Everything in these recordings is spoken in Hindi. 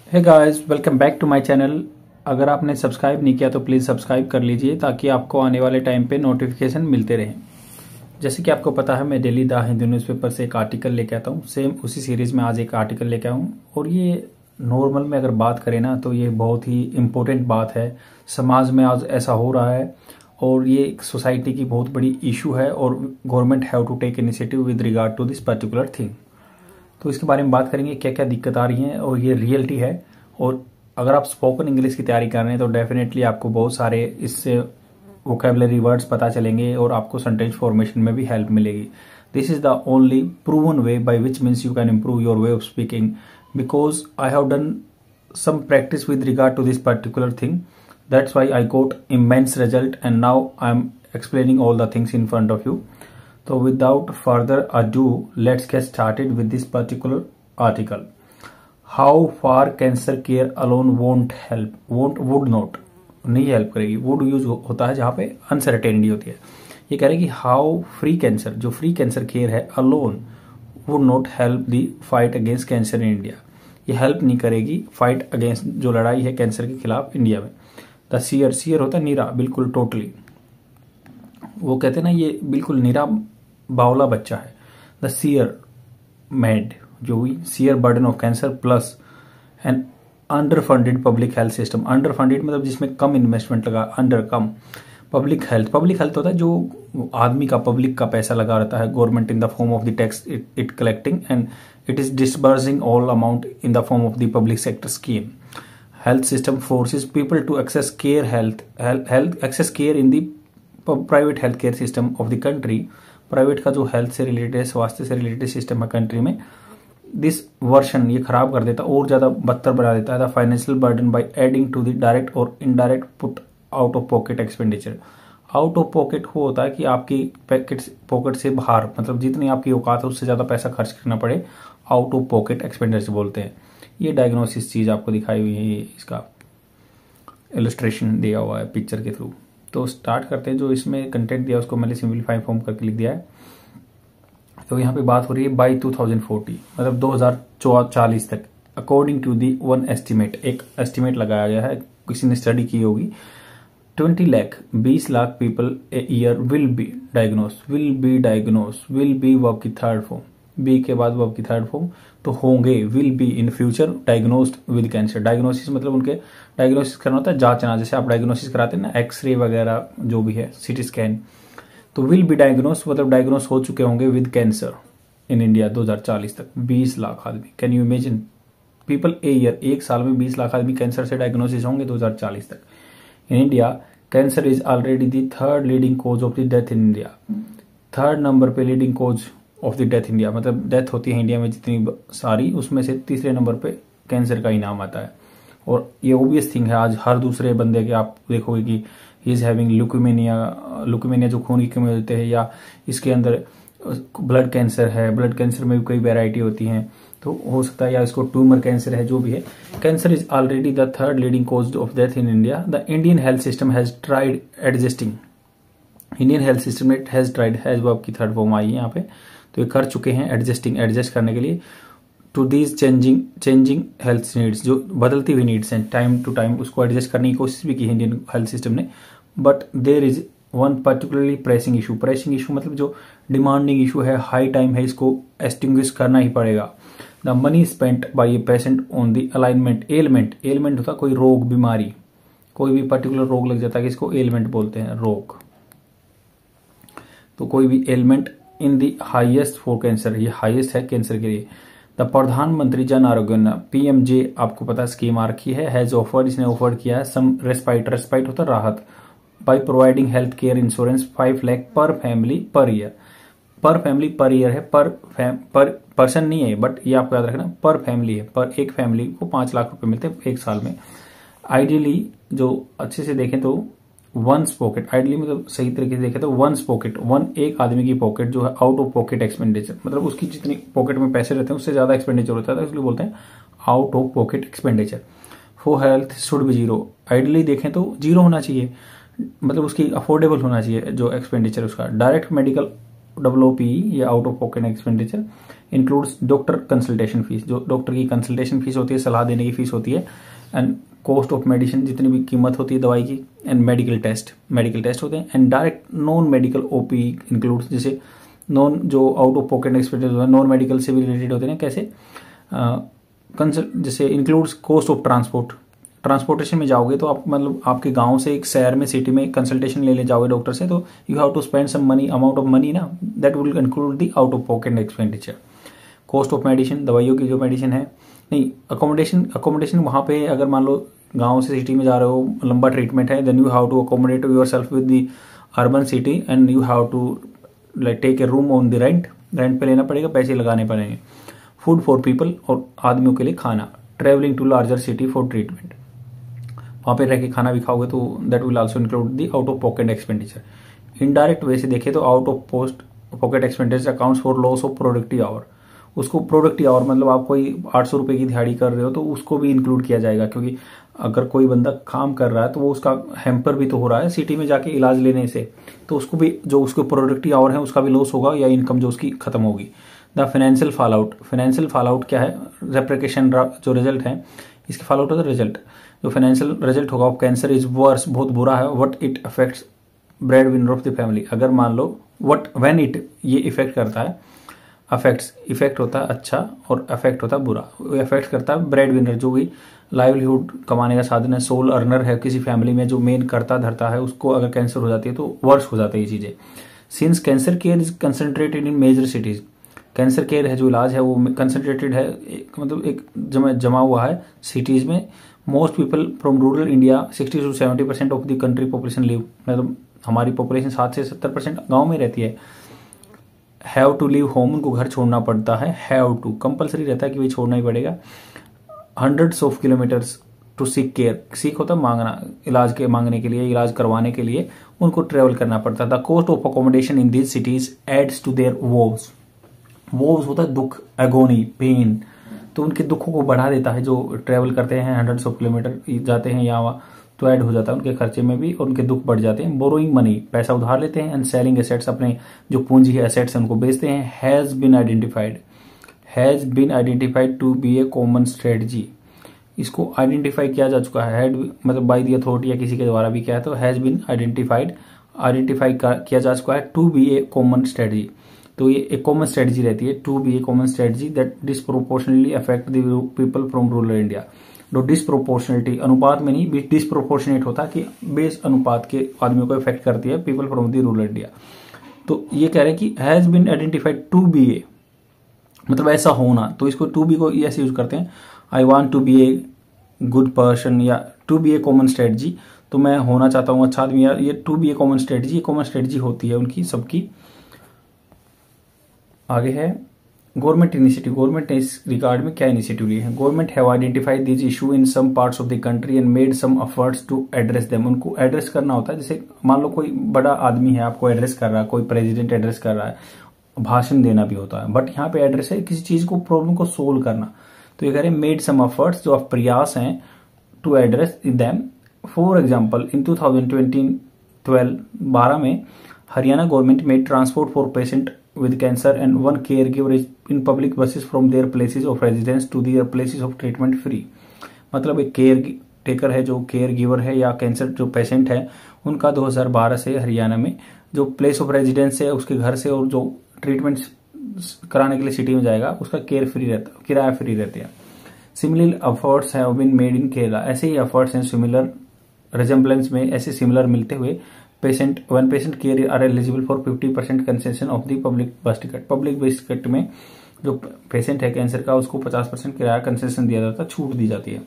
Hey guys, welcome back to my channel. अगर आपने सब्सक्राइब नहीं किया तो प्लीज़ सब्सक्राइब कर लीजिए ताकि आपको आने वाले टाइम पे नोटिफिकेशन मिलते रहें। जैसे कि आपको पता है, मैं डेली द हिंदू न्यूज़पेपर से एक आर्टिकल लेके आता हूँ। सेम उसी सीरीज़ में आज एक आर्टिकल लेके आया हूँ और ये नॉर्मल में अगर बात करें ना तो ये बहुत ही इम्पोर्टेंट बात है। समाज में आज ऐसा हो रहा है और ये एक सोसाइटी की बहुत बड़ी इशू है और government have to take initiative with regard to this particular thing. तो इसके बारे में बात करेंगे, क्या क्या दिक्कत आ रही है और ये रियलिटी है। और अगर आप स्पोकन इंग्लिश की तैयारी कर रहे हैं तो डेफिनेटली आपको बहुत सारे इससे वोकेबलरी वर्ड्स पता चलेंगे और आपको सेंटेंस फॉर्मेशन में भी हेल्प मिलेगी। This is the only proven way by which means you can improve your way of speaking, because I have done some practice with regard to this particular thing. That's why I got immense result and now I'm explaining all the things in front of you. So without further ado, let's get started with this particular article. How far cancer care alone won't help, would not, नहीं हेल्प करेगी। वुड यूज होता है जहाँ पे अनसर्टेनिटी होती है। ये कह रहे हैं कि हाउ फ्री कैंसर, जो फ्री कैंसर केयर है, alone would not help the fight against cancer in India. ये हेल्प नहीं करेगी फाइट अगेंस्ट जो लड़ाई है कैंसर के खिलाफ इंडिया में। द सीयर होता है नीरा, बिल्कुल टोटली। वो कहते हैं ना, ये बिल्कुल नीरा बावला बच्चा है। द सीयर मेड, जो हुई sheer burden of cancer plus an under funded public health system. Under funded मतलब जिसमें कम इन्वेस्टमेंट लगा, अंडर कम। पब्लिक हेल्थ होता है जो आदमी का, पब्लिक का पैसा लगा रहता है, government in the form of the tax it collecting and it is disbursing all amount in the form of the public sector scheme. Health system forces people to access access care in the private healthcare system of the country. Private का जो हेल्थ से रिलेटेड है, स्वास्थ्य से रिलेटेड सिस्टम है कंट्री में, दिस वर्षन ये खराब कर देता और ज्यादा बदतर बना देता है the financial burden by adding to the direct और indirect put out of pocket expenditure. Out of pocket वो होता है कि आपकी पॉकेट से बाहर, मतलब जितनी आपकी औकात है उससे ज्यादा पैसा खर्च करना पड़े, आउट ऑफ पॉकेट एक्सपेंडिचर बोलते हैं। ये डायग्नोसिस चीज आपको दिखाई हुई है, इसका इलस्ट्रेशन दिया हुआ है पिक्चर के थ्रू। तो स्टार्ट करते हैं। जो इसमें कंटेंट दिया उसको मैंने सिंपलीफाई फॉर्म करके लिख दिया है। तो यहाँ पे बात हो रही है बाई 2040, मतलब 2040 तक, according to the one estimate, एक एस्टिमेट लगाया गया है, किसी ने स्टडी की होगी। 20 lakh people a year will be verb की थर्ड फॉर्म, बी के बाद वर्ब की थर्ड फॉर्म, तो होंगे, will be in future diagnosed with cancer. Diagnosis मतलब उनके डायग्नोसिस करना होता है जांचना, जैसे आप डायग्नोसिस कराते हैं ना, एक्सरे वगैरह जो भी है, सीटी स्कैन। तो विल बी डायग्नोस मतलब डायग्नोस हो चुके होंगे विद कैंसर इन इंडिया 2040 तक 20 लाख आदमी। Can you imagine people a year, एक साल में 20 लाख आदमी कैंसर से डायग्नोसिस होंगे 2040 तक in India. Cancer is already the third leading cause of the death in India. Third number पे leading cause of the death India, मतलब डेथ होती है इंडिया में जितनी सारी, उसमें से तीसरे नंबर पे कैंसर का ही नाम आता है। और ये ओबियस थिंग है, आज हर दूसरे बंदे के आप देखोगे कि ही इज हैविंग ल्यूकेमिया जो खून की कमी होते हैं, या इसके अंदर ब्लड कैंसर है। ब्लड कैंसर में भी कई वेराइटी होती हैं, तो हो सकता है, या इसको ट्यूमर कैंसर है, जो भी है। Cancer is already the third leading cause of death in India. The Indian health system has tried adjusting, Indian health system has tried, has verb की थर्ड फॉर्म आई है यहाँ पे, तो ये कर चुके हैं एडजस्ट करने के लिए to these changing health needs, जो बदलती हुई नीड्स हैं टाइम टू टाइम, उसको एडजस्ट करने की कोशिश भी की है इंडियन हेल्थ सिस्टम ने। But there is one particularly pressing issue मतलब जो डिमांडिंग इशू है, हाई टाइम है, इसको एक्सटिंग्विश करना ही पड़ेगा। The money spent by a patient on the alignment, ailment होता है कोई रोग, बीमारी, कोई भी पर्टिकुलर रोग लग जाता है, इसको एलमेंट बोलते हैं, रोग। तो कोई भी ailment in the highest for cancer, ये हाईएस्ट है कैंसर के लिए। द प्रधानमंत्री जन आरोग्य योजना, पीएमजे, आपको पता है स्कीम आ रखी है, हैज ऑफर्ड, इसने ऑफर किया है सम रेस्पाइट होता है राहत, by providing health care insurance 5 lakh पर फैमिली पर ईयर। पर फैमिली पर ईयर है, पर पर्सन नहीं है, बट ये आपको याद रखना, पर फैमिली है, पर एक फैमिली को 5 लाख रुपए मिलते हैं एक साल में। आइडियली जो अच्छे से देखें तो वंस पॉकेट, आइडली मतलब सही तरीके से देखें तो वंस पॉकेट, एक आदमी की पॉकेट जो है आउट ऑफ पॉकेट एक्सपेंडिचर, मतलब उसकी जितनी पॉकेट में पैसे रहते हैं उससे ज्यादा एक्सपेंडिचर होता है, इसलिए बोलते हैं out of pocket expenditure. For health should be zero, ideally देखें तो जीरो होना चाहिए, मतलब उसकी अफोर्डेबल होना चाहिए जो एक्सपेंडिचर उसका। डायरेक्ट मेडिकल WOP, ये out of pocket expenditure includes doctor consultation fees, जो डॉक्टर की कंसल्टेशन फीस होती है, सलाह देने की फीस होती है, एंड कॉस्ट ऑफ मेडिसिन, जितनी भी कीमत होती है दवाई की, एंड मेडिकल टेस्ट होते हैं, and direct non medical OP includes, जैसे नॉन जो आउट ऑफ पॉकेट एक्सपेंसेस होते हैं, नॉन मेडिकल से भी रिलेटेड होते हैं, कैसे जैसे इंक्लूड्स कॉस्ट ऑफ ट्रांसपोर्टेशन में जाओगे तो आप मतलब आपके गांव से एक शहर में, सिटी में कंसल्टेशन लेने जाओगे डॉक्टर से, तो you have to spend some money, amount of money ना, that will include the out of pocket expenditure. Cost of medicine, दवाइयों की जो मेडिसिन है, नहीं अकोमोडेशन वहाँ पे अगर मान लो गांव से सिटी में जा रहे हो, लंबा ट्रीटमेंट है, then you have to accommodate yourself with the urban city and you have to like take a room on the rent पे लेना पड़ेगा, पैसे लगाने पड़ेंगे। फूड फॉर पीपल, और आदमियों के लिए खाना। Travelling to larger city for treatment, वहाँ पे रह के खाना भी खाओगे तो that will also include the out of pocket expenditure. Indirect way से देखे तो out of pocket expenditure accounts for loss of productive hour. उसको प्रोडक्टिव आवर मतलब आप कोई 800 रुपए की दिहाड़ी कर रहे हो तो उसको भी इंक्लूड किया जाएगा, क्योंकि अगर कोई बंदा काम कर रहा है तो वो उसका हैम्पर भी तो हो रहा है सिटी में जाके इलाज लेने से, तो उसको भी जो उसके प्रोडक्टिव आवर है उसका भी लॉस होगा या इनकम जो उसकी खत्म होगी। द फाइनेंशियल फॉल आउट क्या है? रेप्रिकेशन, जो रिजल्ट है इसके फॉल आउट होता है रिजल्ट। जो फाइनेंशियल रिजल्ट होगा, कैंसर इज वर्स, बहुत बुरा है। What it affects bread winner of the family, अगर मान लो व्हेन इट, ये इफेक्ट करता है, इफेक्ट होता है अच्छा और अफेक्ट होता है बुरा। इफेक्ट करता है ब्रेड विनर, जो भी लाइवलीहुड कमाने का साधन है, सोल अर्नर है किसी फैमिली में, जो मेन करता धरता है, उसको अगर कैंसर हो जाती है तो वर्स हो जाता है ये चीजें। Since cancer care is concentrated in major cities, cancer care है जो इलाज है वो कंसंट्रेटेड है, मतलब एक जमा हुआ है सिटीज में। Most people from rural India, 60 to 70% of the country population live, मतलब हमारी पॉपुलेशन 7 से 70% गांव में रहती है। हैव टू लीव होम, उनको घर छोड़ना पड़ता है। हैव टू कंपलसरी रहता है कि भाई छोड़ना ही पड़ेगा। Hundreds of kilometres to seek care, seek होता है मांगना, इलाज के मांगने के लिए, इलाज करवाने के लिए उनको ट्रेवल करना पड़ता था। Cost of accommodation in these cities adds to their woes होता है दुख, एगोनी, पेन, तो उनके दुखों को बढ़ा देता है। जो ट्रेवल करते हैं हंड्रेड्स ऑफ किलोमीटर जाते हैं यहाँ वहाँ, तो ऐड हो जाता है उनके खर्चे में भी और उनके दुख बढ़ जाते हैं। बोरोइंग मनी, पैसा उधार लेते हैं, एंड सेलिंग एसेट्स, अपने जो पूंजी है एसेट्स उनको बेचते हैं। Has been identified to be a common strategy, इसको आइडेंटिफाई किया जा चुका है, मतलब बाय द अथॉरिटी या किसी के द्वारा भी किया है, तो हैज बीन आइडेंटिफाई किया जा चुका है to be a common strategy. तो ये एक कॉमन स्ट्रेटजी रहती है, to be a common strategy that disproportionately affect the people from rural India. जो डिस्प्रोपोर्शनलिटी, अनुपात में नहीं, डिस्प्रोपोर्शनेट होता है कि बेस अनुपात के आदमियों को इफेक्ट करती है, people from the rural India. तो ये कह रहे हैं कि has been identified to be a, मतलब ऐसा होना, तो इसको टू बी को ऐसे यूज करते हैं, I want to be a good person या to be a common strategy, तो मैं होना चाहता हूँ अच्छा आदमी, ये to be a common strategy होती है उनकी सबकी। आगे है गवर्नमेंट इनिशिएटिव। गवर्नमेंट ने इस रिगार्ड में क्या इनिशिएटिव लिए हैं? Government have identified this issue in some parts of the country and made some efforts to address them. उनको एड्रेस करना होता है, जैसे मान लो कोई बड़ा आदमी है आपको एड्रेस कर रहा है, कोई प्रेसिडेंट एड्रेस कर रहा है, भाषण देना भी होता है, बट यहाँ पे एड्रेस है किसी चीज को, प्रॉब्लम को सोल्व करना। तो ये कह रहे हैं मेड सम एफर्ट्स, जो आप प्रयास हैं, to address them. For example in 2012 में Haryana government made transport for patient with cancer and one caregiver is in public buses from their places of residence to their places of treatment free। मतलब एक केयर टेकर है, जो केयर गिवर है या कैंसर जो पेशेंट है, उनका 2012 से हरियाणा में जो प्लेस ऑफ रेजिडेंस है उसके घर से और जो ट्रीटमेंट कराने के लिए सिटी में जाएगा उसका केयर फ्री रहता, किराया फ्री रहते हैं। Similar efforts have been made in Kerala, ऐसे ही एफर्ट्स हैं सिमिलर रिजेम्बलेंस में, ऐसे सिमिलर मिलते हुए। when patient care are eligible for 50% concession of the public bus ticket। Public बस टिकट में जो पेशेंट है कैंसर का उसको 50% किराया कंसेशन दिया जाता है, छूट दी जाती है।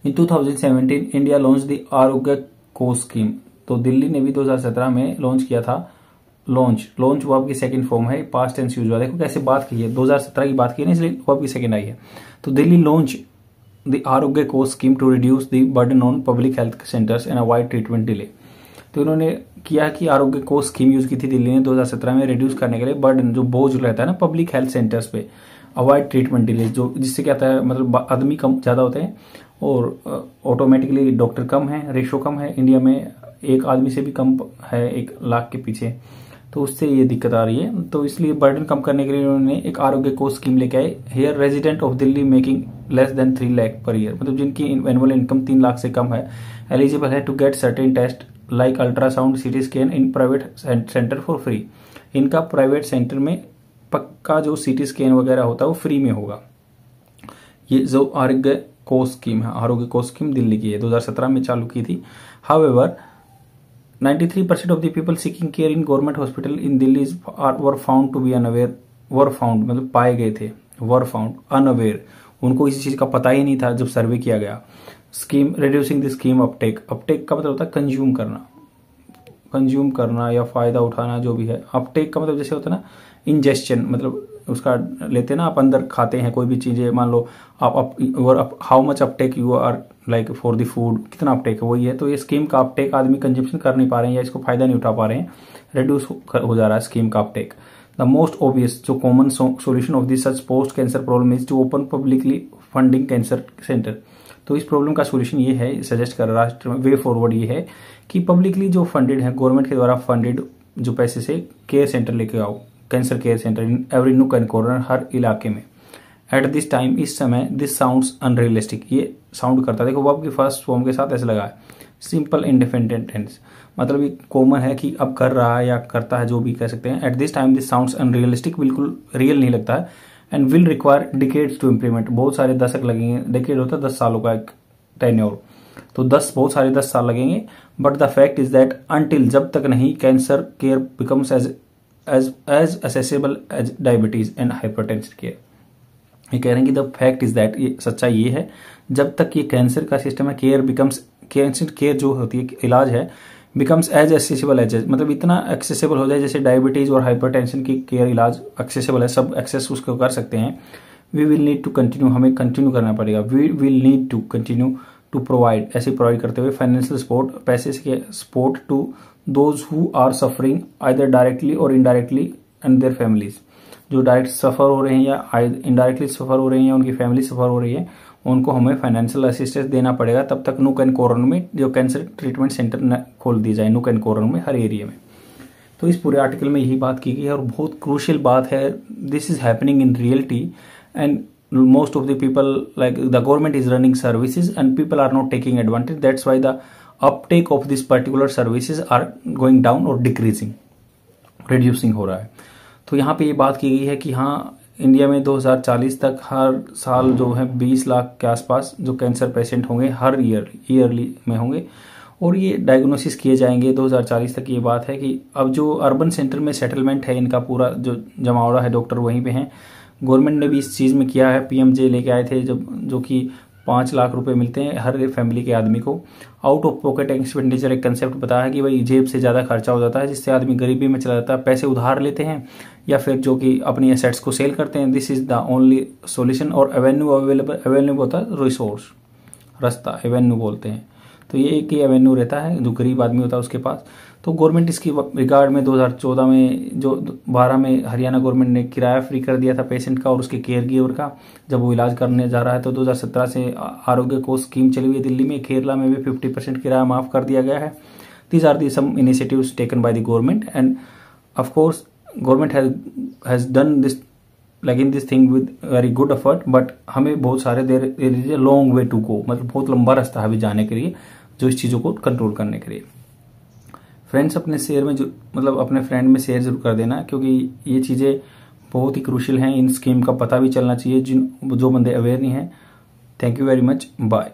इन 2017 India launch the Arogya Kosh scheme, तो दिल्ली ने भी 2017 में लॉन्च किया था। लॉन्च वर्ब की सेकंड फॉर्म है, पास्ट टेंस यूज हुआ। देखो कैसे बात की है, 2017 की बात की है, इसलिए वर्ब की सेकंड आई है। तो Delhi launch the Arogya Kosh scheme to reduce the burden on public health centres and avoid treatment delay. तो इन्होंने किया कि आरोग्य कोष स्कीम यूज की थी दिल्ली ने 2017 में, रिड्यूस करने के लिए बर्डन, जो बोझ रहता है ना पब्लिक हेल्थ सेंटर्स पे, अवॉइड ट्रीटमेंट डिले, जो जिससे क्या होता है, मतलब आदमी कम ज्यादा होते हैं और ऑटोमेटिकली डॉक्टर कम है, रेशो कम है इंडिया में, एक आदमी से भी कम है 1 लाख के पीछे। तो उससे ये दिक्कत आ रही है। तो इसलिए बर्डन कम करने के लिए उन्होंने एक आरोग्य कोष स्कीम लेके आए। Here resident of Delhi making less than 3 lakh per year, मतलब जिनकी एनुअल इनकम 3 लाख से कम है, एलिजिबल है to get certain test like ultrasound, CT scan in private centre for free. इनका प्राइवेट सेंटर में पक्का जो सीटी स्कैन वगैरह होता है वो फ्री में होगा। ये जो आरोग्य कोष स्कीम है, आरोग्य कोष स्कीम दिल्ली की है, 2017 में चालू की थी। However 93% of the people seeking care in government hospital in Delhi were found to be unaware. Were found मतलब पाए गए थे, वर फाउंड अनअवेयर, उनको इसी चीज का पता ही नहीं था जब सर्वे किया गया। Scheme reducing the scheme Uptake, Uptake का मतलब होता है कंज्यूम करना, कंज्यूम करना या फायदा उठाना जो भी है। अपटेक का मतलब जैसे होता है ना इंजेस्शन, मतलब उसका लेते ना आप अंदर खाते हैं कोई भी चीजें, मान लो आप how much uptake you are like for the food, कितना अपटेक है वही है। तो ये स्कीम का अपटेक आदमी कंजप्शन कर नहीं पा रहे हैं या इसको फायदा नहीं उठा पा रहे हैं, रिड्यूस हो जा रहा है स्कीम का अपटेक। द मोस्ट ऑब्वियस जो common solution of this such post cancer problem is to open publicly funding cancer centre. तो इस प्रॉब्लम का सोल्यूशन ये है, सजेस्ट कर राष्ट्र में वे फॉरवर्ड ये है कि पब्लिकली जो फंडेड है, गवर्नमेंट के द्वारा फंडेड जो पैसे से केयर सेंटर लेके आओ, cancer care centre in every nook and corner, हर इलाके में। एट दिस टाइम, इस समय, दिस साउंड्स अनरियलिस्टिक, ये साउंड करता है, देखो वर्ब की फर्स्ट फॉर्म के साथ ऐसे लगा है, सिंपल इंडिपेंडेंट टेंस, मतलब ये कॉमन है कि अब कर रहा है या करता है, जो भी कह सकते हैं। At this time this sounds unrealistic, बिल्कुल रियल नहीं लगता है। And will require decades to implement, बहुत सारे दशक लगेंगे, डिकेड होता है 10 सालों का एक टेन्योर, तो 10 साल लगेंगे। But the fact is that until, जब तक नहीं, cancer care becomes as accessible as diabetes and hypertension care. ये कह रहे हैं कि द फैक्ट इज दैट, ये सच्चाई ये है, जब तक ये कैंसर का सिस्टम है, केयर बिकम्स, कैंसर केयर जो होती है इलाज है, बिकम्स एज एक्सेसिबल एज, मतलब इतना एक्सेसिबल हो जाए जैसे डायबिटीज और हाइपरटेंशन की केयर इलाज एक्सेसिबल है, सब एक्सेस उसको कर सकते हैं। We will need to continue, हमें कंटिन्यू करना पड़ेगा। We will need to continue to provide, ऐसे प्रोवाइड करते हुए फाइनेंशियल सपोर्ट, पैसे से support to those who are suffering either directly और इनडायरेक्टली एंड देयर फैमिलीज, जो डायरेक्ट सफर हो रहे हैं या इनडायरेक्टली सफर हो रहे हैं या उनकी फैमिली सफर हो रही है, उनको हमें फाइनेंशियल असिस्टेंस देना पड़ेगा। तब तक नूक एंड कॉर्नर में जो कैंसर ट्रीटमेंट सेंटर खोल दिए जाए, नूक एंड कॉर्नर में, हर एरिया में। तो इस पूरे आर्टिकल में यही बात की गई है और बहुत क्रूशियल बात है। This is happening in reality and most of the people, like the government is running services and people are not taking advantage. That's why the uptake of this particular services are going down or decreasing, reducing हो रहा है। तो यहाँ पे ये बात की गई है कि हाँ, इंडिया में 2040 तक हर साल जो है 20 लाख के आसपास जो कैंसर पेशेंट होंगे, हर ईयरली में होंगे, और ये डायग्नोसिस किए जाएंगे 2040 तक। ये बात है कि अब जो अर्बन सेंटर में सेटलमेंट है, इनका पूरा जो जमावड़ा है, डॉक्टर वहीं पे हैं। गवर्नमेंट ने भी इस चीज़ में किया है, पीएमजे लेके आए थे जो कि 5 लाख रुपए मिलते हैं हर फैमिली के आदमी को। आउट ऑफ पॉकेट एक्सपेंडिचर एक कंसेप्ट बताया है कि भाई जेब से ज़्यादा खर्चा हो जाता है, जिससे आदमी गरीबी में चला जाता है, पैसे उधार लेते हैं या फिर जो कि अपनी एसेट्स को सेल करते हैं। This is the only solution. और एवेन्यू अवेलेबल होता है, रिसोर्स, रास्ता, एवेन्यू बोलते हैं। तो ये एक ही एवेन्यू रहता है जो गरीब आदमी होता है उसके पास। तो गवर्नमेंट इसकी रिगार्ड में 2014 में, जो 12 में हरियाणा गवर्नमेंट ने किराया फ्री कर दिया था पेशेंट का और उसके केयर गिवर का, जब वो इलाज करने जा रहा है। तो 2017 से आरोग्य कोष स्कीम चली हुई है दिल्ली में। केरला में भी 50% किराया माफ कर दिया गया है। These are the some initiatives taken by the government and of course government has done this like in this thing with very good effort, but हमें बहुत सारे there is a long way to go, मतलब बहुत लंबा रास्ता है अभी जाने के लिए, जो इस चीज़ों को कंट्रोल करने के लिए। फ्रेंड्स, अपने शेयर में जो मतलब अपने फ्रेंड में शेयर जरूर कर देना, क्योंकि ये चीज़ें बहुत ही क्रूशियल हैं। इन स्कीम का पता भी चलना चाहिए जो बंदे अवेयर नहीं हैं। Thank you very much, bye.